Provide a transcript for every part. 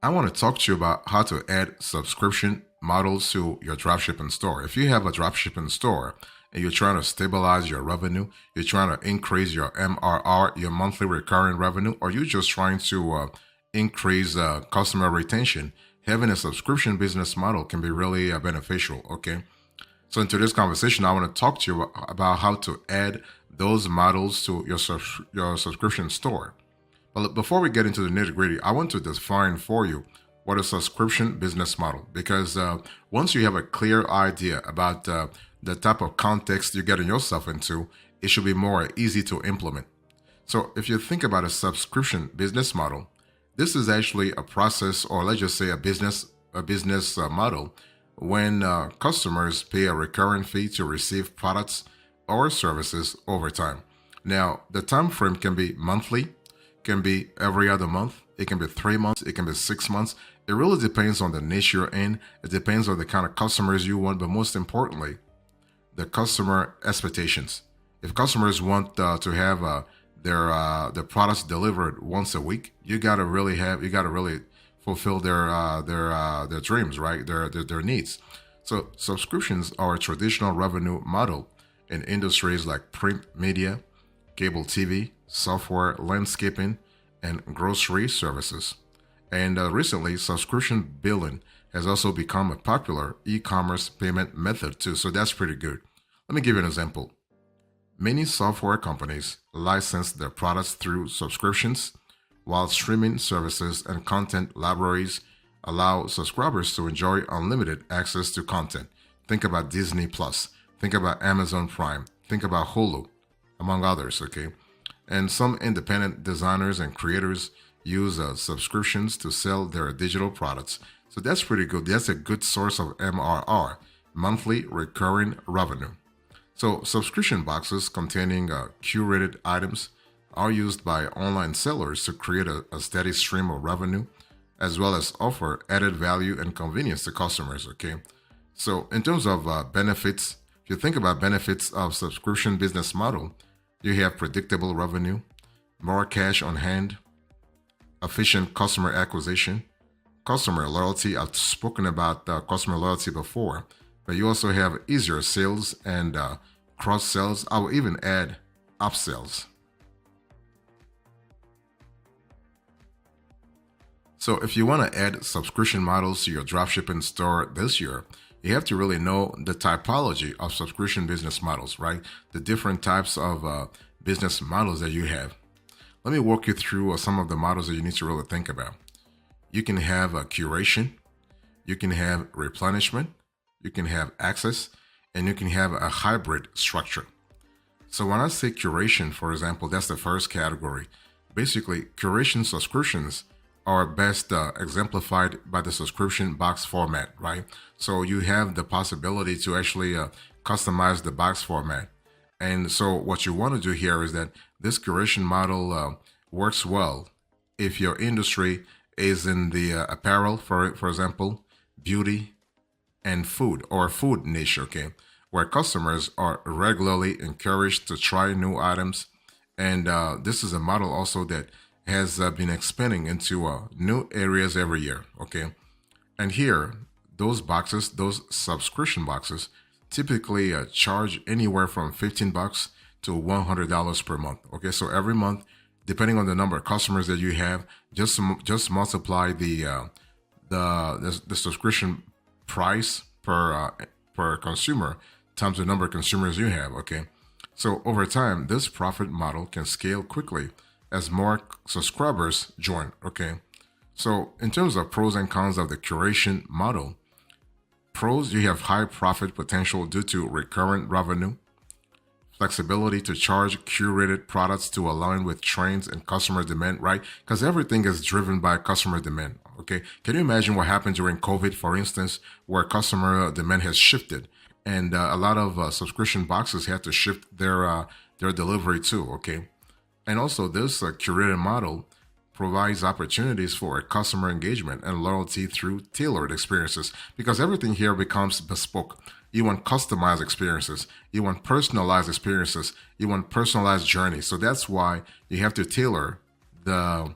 I want to talk to you about how to add subscription models to your dropshipping store. If you have a dropshipping store and you're trying to stabilize your revenue, you're trying to increase your MRR, your monthly recurring revenue, or you're just trying to increase customer retention, having a subscription business model can be really beneficial. Okay. So in today's conversation, I want to talk to you about how to add those models to your subscription store. But before we get into the nitty gritty, I want to define for you what a subscription business model, because once you have a clear idea about the type of context you're getting yourself into, it should be more easy to implement. So if you think about a subscription business model, this is actually a process, or let's just say a business model when customers pay a recurring fee to receive products or services over time. Now, the time frame can be monthly, can be every other month, it can be 3 months, it can be 6 months. It really depends on the niche you're in. It depends on the kind of customers you want, but most importantly, the customer expectations. If customers want to have their products delivered once a week, you gotta really fulfill their dreams, right? Their needs. So subscriptions are a traditional revenue model in industries like print media, cable TV, software, landscaping, and grocery services. And recently, subscription billing has also become a popular e-commerce payment method too. So that's pretty good. Let me give you an example. Many software companies license their products through subscriptions, while streaming services and content libraries allow subscribers to enjoy unlimited access to content. Think about Disney Plus, think about Amazon Prime, think about Hulu, among others, okay? And some independent designers and creators use subscriptions to sell their digital products. So that's pretty good. That's a good source of MRR, monthly recurring revenue. So subscription boxes containing curated items are used by online sellers to create a steady stream of revenue, as well as offer added value and convenience to customers, okay? So in terms of benefits, if you think about benefits of subscription business model, you have predictable revenue, more cash on hand, efficient customer acquisition, customer loyalty. I've spoken about customer loyalty before, but you also have easier sales and cross sales. I will even add upsells. So if you want to add subscription models to your dropshipping store this year, you have to really know the typology of subscription business models, right? The different types of business models that you have. Let me walk you through some of the models that you need to really think about. You can have a curation, you can have replenishment, you can have access, and you can have a hybrid structure. So when I say curation, for example, that's the first category. Basically, curation subscriptions are best exemplified by the subscription box format, right? So you have the possibility to actually customize the box format. And so what you want to do here is that this curation model works well if your industry is in the apparel, for example, beauty and food, or food niche, okay, where customers are regularly encouraged to try new items. And this is a model also that has been expanding into new areas every year, okay? And here, those boxes, those subscription boxes, typically charge anywhere from $15 to $100 per month, okay? So every month, depending on the number of customers that you have, just multiply the subscription price per consumer times the number of consumers you have, okay? So over time, this profit model can scale quickly as more subscribers join, okay? So in terms of pros and cons of the curation model, pros, you have high profit potential due to recurrent revenue, flexibility to charge curated products to align with trends and customer demand, right? Because everything is driven by customer demand, okay? Can you imagine what happened during COVID, for instance, where customer demand has shifted and a lot of subscription boxes had to shift their delivery too, okay? And also this curated model provides opportunities for customer engagement and loyalty through tailored experiences, because everything here becomes bespoke. You want customized experiences. You want personalized experiences. You want personalized journeys. So that's why you have to tailor the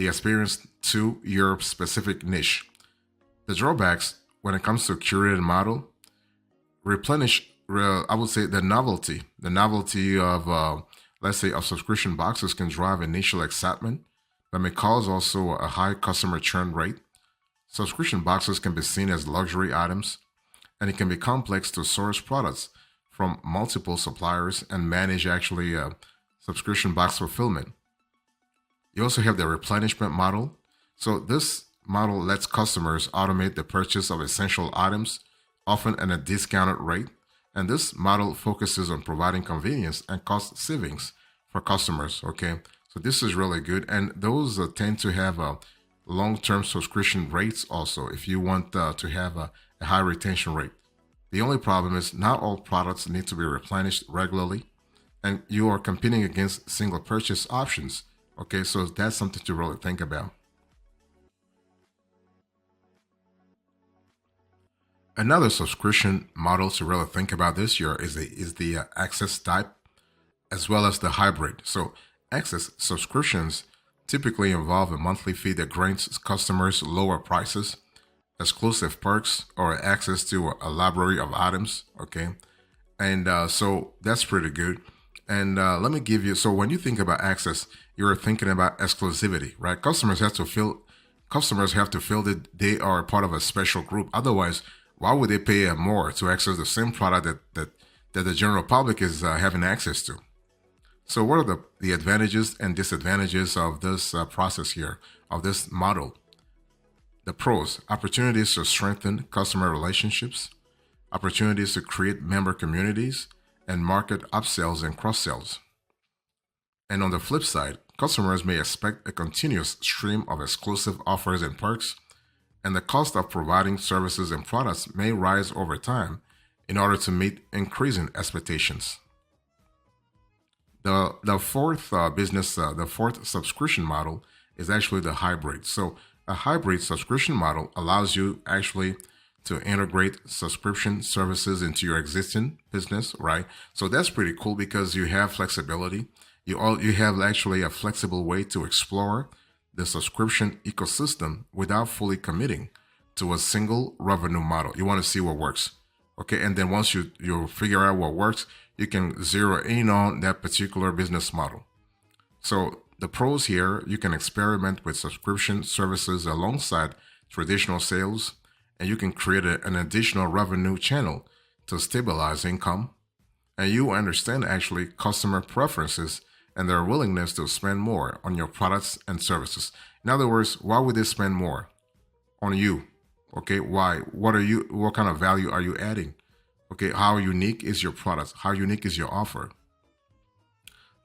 the experience to your specific niche. The drawbacks when it comes to a curated model, I would say the novelty of, let's say, of subscription boxes can drive initial excitement, but may cause also a high customer churn rate. Subscription boxes can be seen as luxury items, and it can be complex to source products from multiple suppliers and manage actually subscription box fulfillment. You also have the replenishment model. So this model lets customers automate the purchase of essential items, often at a discounted rate. And this model focuses on providing convenience and cost savings for customers. Okay, so this is really good, and those tend to have long-term subscription rates also. If you want to have a high retention rate, the only problem is not all products need to be replenished regularly, and you are competing against single purchase options. Okay, so that's something to really think about. Another subscription model to really think about this year is the access type as well as the hybrid. So access subscriptions typically involve a monthly fee that grants customers lower prices, exclusive perks, or access to a library of items. Okay, and so that's pretty good. And let me give you. So when you think about access, you're thinking about exclusivity, right? Customers have to feel that they are part of a special group. Otherwise, why would they pay more to access the same product that the general public is having access to? So what are the advantages and disadvantages of this process here, of this model? The pros: opportunities to strengthen customer relationships, opportunities to create member communities, and market upsells and cross-sells. And on the flip side, customers may expect a continuous stream of exclusive offers and perks, and the cost of providing services and products may rise over time in order to meet increasing expectations. The fourth subscription model is actually the hybrid. So a hybrid subscription model allows you actually to integrate subscription services into your existing business, right? So that's pretty cool because you have flexibility. You have actually a flexible way to explore the subscription ecosystem without fully committing to a single revenue model. You want to see what works. Okay, and then once you figure out what works, you can zero in on that particular business model. So the pros here: you can experiment with subscription services alongside traditional sales, and you can create an additional revenue channel to stabilize income. And you understand actually customer preferences and their willingness to spend more on your products and services. In other words, why would they spend more on you? Okay, why? What kind of value are you adding? Okay, how unique is your product? How unique is your offer?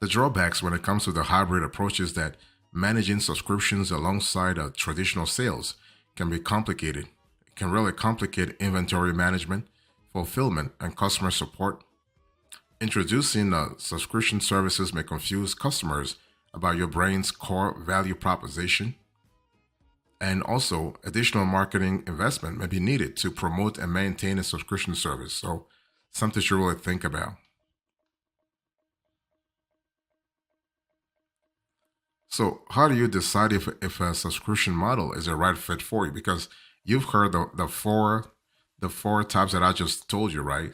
The drawbacks when it comes to the hybrid approach is that managing subscriptions alongside traditional sales can be complicated. It can really complicate inventory management, fulfillment, and customer support. Introducing subscription services may confuse customers about your brand's core value proposition. And also, additional marketing investment may be needed to promote and maintain a subscription service. So, something to really think about. So, how do you decide if a subscription model is a right fit for you? Because you've heard the four types that I just told you, right?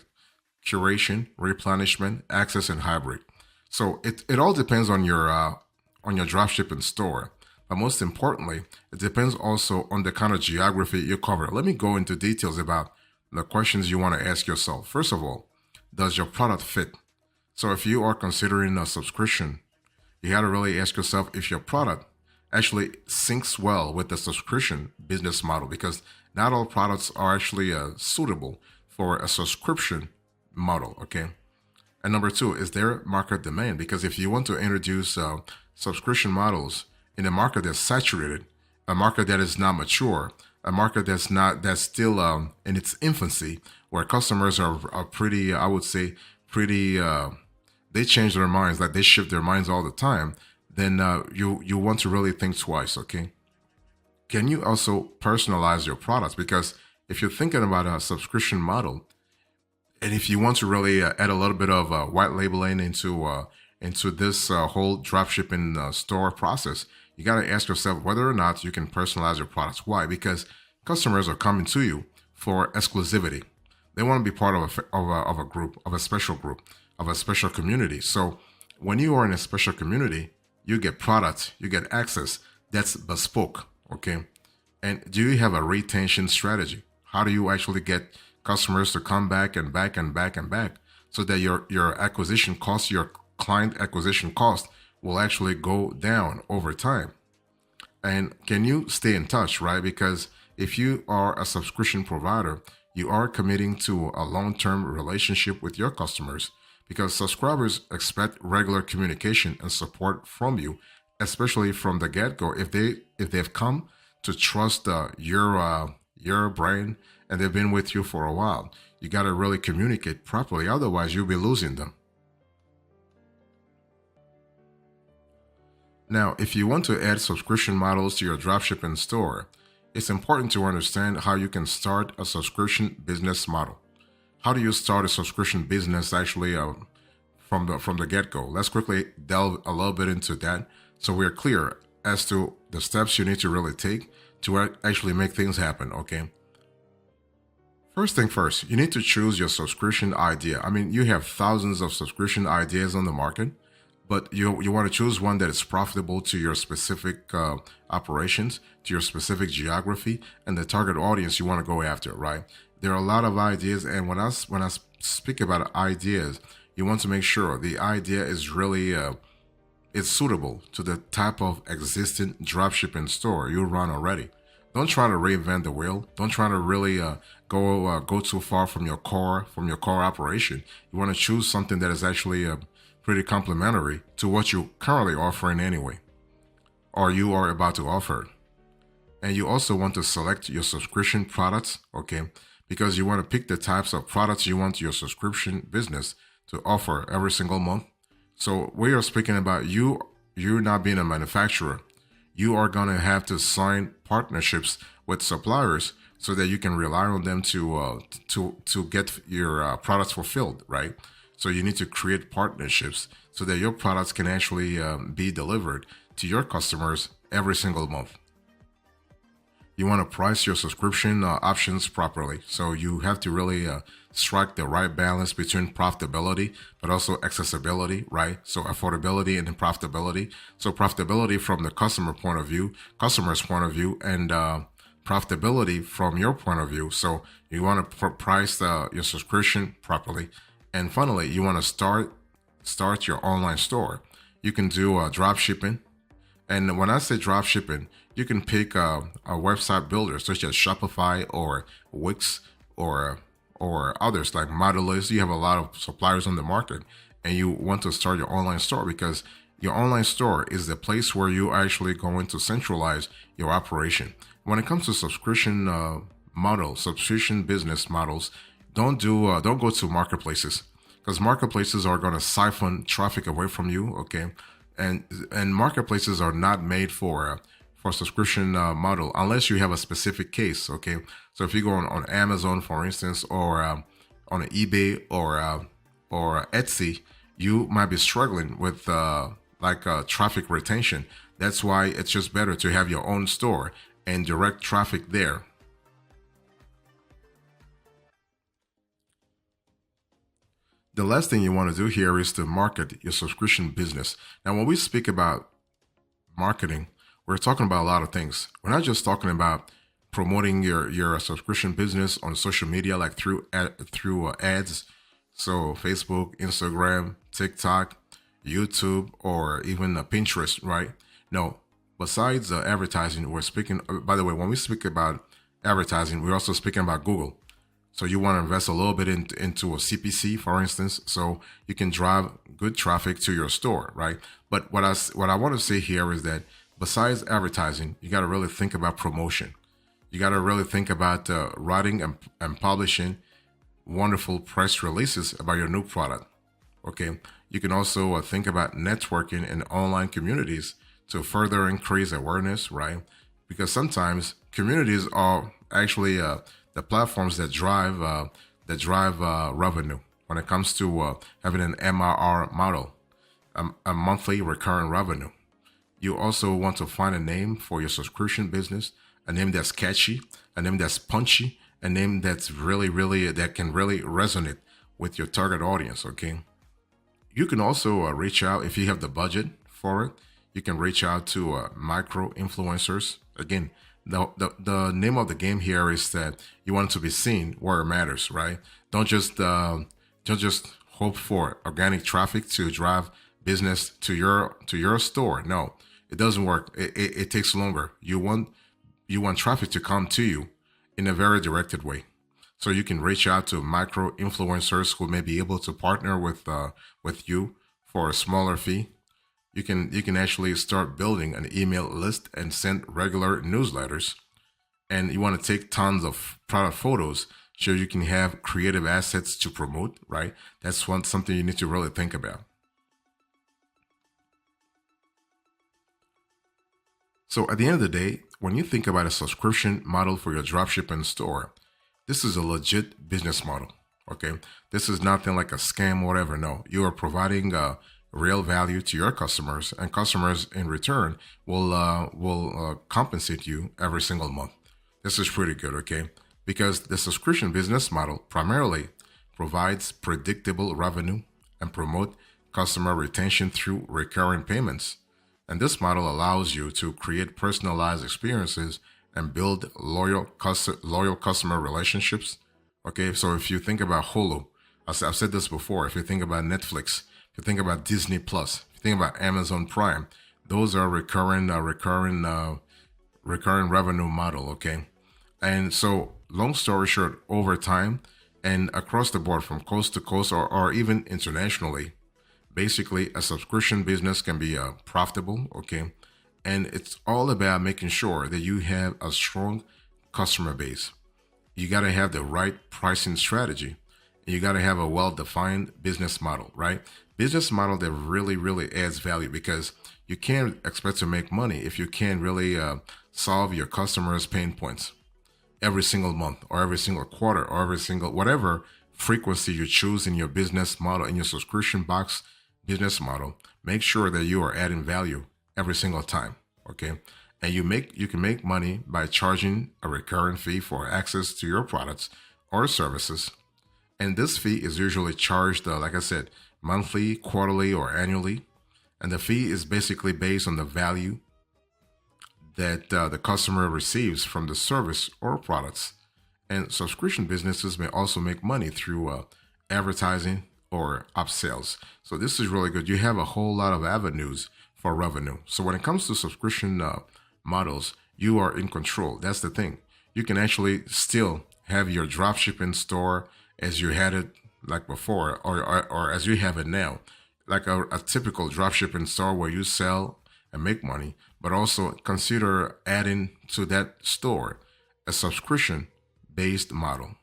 Curation, replenishment, access, and hybrid. So it all depends on your dropshipping store. But most importantly, it depends also on the kind of geography you cover. Let me go into details about the questions you want to ask yourself. First of all, does your product fit? So if you are considering a subscription, you got to really ask yourself if your product actually syncs well with the subscription business model, because not all products are actually suitable for a subscription model. Okay. And number two, is there market demand? Because if you want to introduce subscription models in a market that's saturated, a market that is not mature, a market that's still in its infancy, where customers are pretty, I would say, pretty, they change their minds, like they shift their minds all the time, then you want to really think twice. Okay. Can you also personalize your products? Because if you're thinking about a subscription model, and if you want to really add a little bit of white labeling into this whole dropshipping store process, You got to ask yourself whether or not you can personalize your products. Why? Because customers are coming to you for exclusivity. They want to be part of a group, of a special group, of a special community. So when you are in a special community, you get products, you get access that's bespoke. Okay. And do you have a retention strategy? How do you actually get customers to come back and back and back and back so that your acquisition cost, your client acquisition cost will actually go down over time? And can you stay in touch, right? Because if you are a subscription provider, you are committing to a long-term relationship with your customers because subscribers expect regular communication and support from you, especially from the get-go. If they've come to trust your brand and they've been with you for a while, you got to really communicate properly. Otherwise, you'll be losing them. Now, if you want to add subscription models to your dropshipping store, it's important to understand how you can start a subscription business model. How do you start a subscription business actually from the get-go? Let's quickly delve a little bit into that so we're clear as to the steps you need to really take to actually make things happen, okay? First thing first, you need to choose your subscription idea. I mean, you have thousands of subscription ideas on the market, but you want to choose one that is profitable to your specific operations, to your specific geography, and the target audience you want to go after, right? There are a lot of ideas, and when I speak about ideas, you want to make sure the idea is really it's suitable to the type of existing dropshipping store you run already. Don't try to reinvent the wheel. Don't try to really go too far from your core operation. You want to choose something that is actually pretty complementary to what you're currently offering anyway, or you are about to offer. And you also want to select your subscription products, okay? Because you want to pick the types of products you want your subscription business to offer every single month. So we are speaking about you're not being a manufacturer. You are going to have to sign partnerships with suppliers so that you can rely on them to get your products fulfilled, right? So you need to create partnerships so that your products can actually be delivered to your customers every single month. You want to price your subscription options properly. So you have to really strike the right balance between profitability, but also accessibility, right? So affordability and profitability. So profitability from the customer's point of view, and profitability from your point of view. So you want to price your subscription properly. And finally, you want to start your online store. You can do drop shipping. And when I say drop shipping, you can pick a website builder such as Shopify or Wix or others like Modulus. You have a lot of suppliers on the market, and you want to start your online store because your online store is the place where you are actually going to centralize your operation. When it comes to subscription subscription business models, don't go to marketplaces because marketplaces are going to siphon traffic away from you, okay? And marketplaces are not made for subscription model unless you have a specific case, okay? So if you go on Amazon, for instance, or on eBay or Etsy, you might be struggling with traffic retention. That's why it's just better to have your own store and direct traffic there. The last thing you want to do here is to market your subscription business. Now, when we speak about marketing, we're talking about a lot of things. We're not just talking about promoting your subscription business on social media, like through ads. So Facebook, Instagram, TikTok, YouTube, or even Pinterest, right? No, besides advertising, we're speaking, by the way, when we speak about advertising, we're also speaking about Google. So you want to invest a little bit into a CPC, for instance, so you can drive good traffic to your store, right? But what I want to say here is that besides advertising, you got to really think about promotion. You got to really think about writing and publishing wonderful press releases about your new product, okay? You can also think about networking in online communities to further increase awareness, right? Because sometimes communities are actually the platforms that drive revenue when it comes to having an MRR model, a monthly recurring revenue. You also want to find a name for your subscription business, a name that's catchy, a name that's punchy, a name that's that can really resonate with your target audience. Okay. You can also reach out if you have the budget for it. You can reach out to micro influencers. Again, the name of the game here is that you want to be seen where it matters, right? Don't just hope for organic traffic to drive business to your store. No, it doesn't work. It takes longer. You want traffic to come to you in a very directed way. So you can reach out to micro influencers who may be able to partner with you for a smaller fee. You can actually start building an email list and send regular newsletters. And you want to take tons of product photos so you can have creative assets to promote, right? That's something you need to really think about. So at the end of the day, when you think about a subscription model for your dropshipping store, this is a legit business model. Okay, this is nothing like a scam or whatever. No, you are providing real value to your customers, and customers in return will compensate you every single month. This is pretty good. Okay, because the subscription business model primarily provides predictable revenue and promote customer retention through recurring payments. And this model allows you to create personalized experiences and build loyal customer relationships. Okay, so if you think about Hulu, I've said this before. If you think about Netflix, if you think about Disney Plus, if you think about Amazon Prime, those are recurring revenue model. Okay, and so long story short, over time and across the board, from coast to coast or even internationally, basically a subscription business can be profitable. Okay, and it's all about making sure that you have a strong customer base. You got to have the right pricing strategy. You got to have a well-defined business model, right? Business model that really adds value, because you can't expect to make money if you can't really solve your customers' pain points every single month or every single quarter or every single whatever frequency you choose in your business model, in your subscription box business model. Make sure that you are adding value every single time. Okay, and you can make money by charging a recurring fee for access to your products or services. And this fee is usually charged, like I said, monthly, quarterly, or annually. And the fee is basically based on the value that the customer receives from the service or products. And subscription businesses may also make money through advertising or upsells. So this is really good. You have a whole lot of avenues for revenue. So when it comes to subscription models, you are in control. That's the thing. You can actually still have your dropshipping store as you had it like before, or as you have it now, like a typical dropshipping store where you sell and make money, but also consider adding to that store a subscription based model.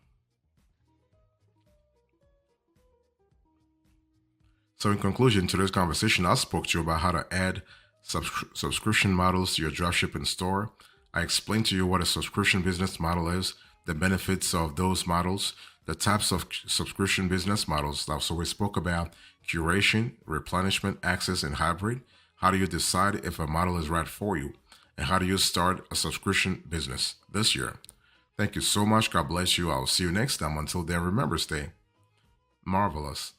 So in conclusion to this conversation, I spoke to you about how to add subscription models to your dropshipping store. I explained to you what a subscription business model is, the benefits of those models, the types of subscription business models. So we spoke about curation, replenishment, access, and hybrid. How do you decide if a model is right for you? And how do you start a subscription business this year? Thank you so much. God bless you. I'll see you next time. Until then, remember, stay marvelous.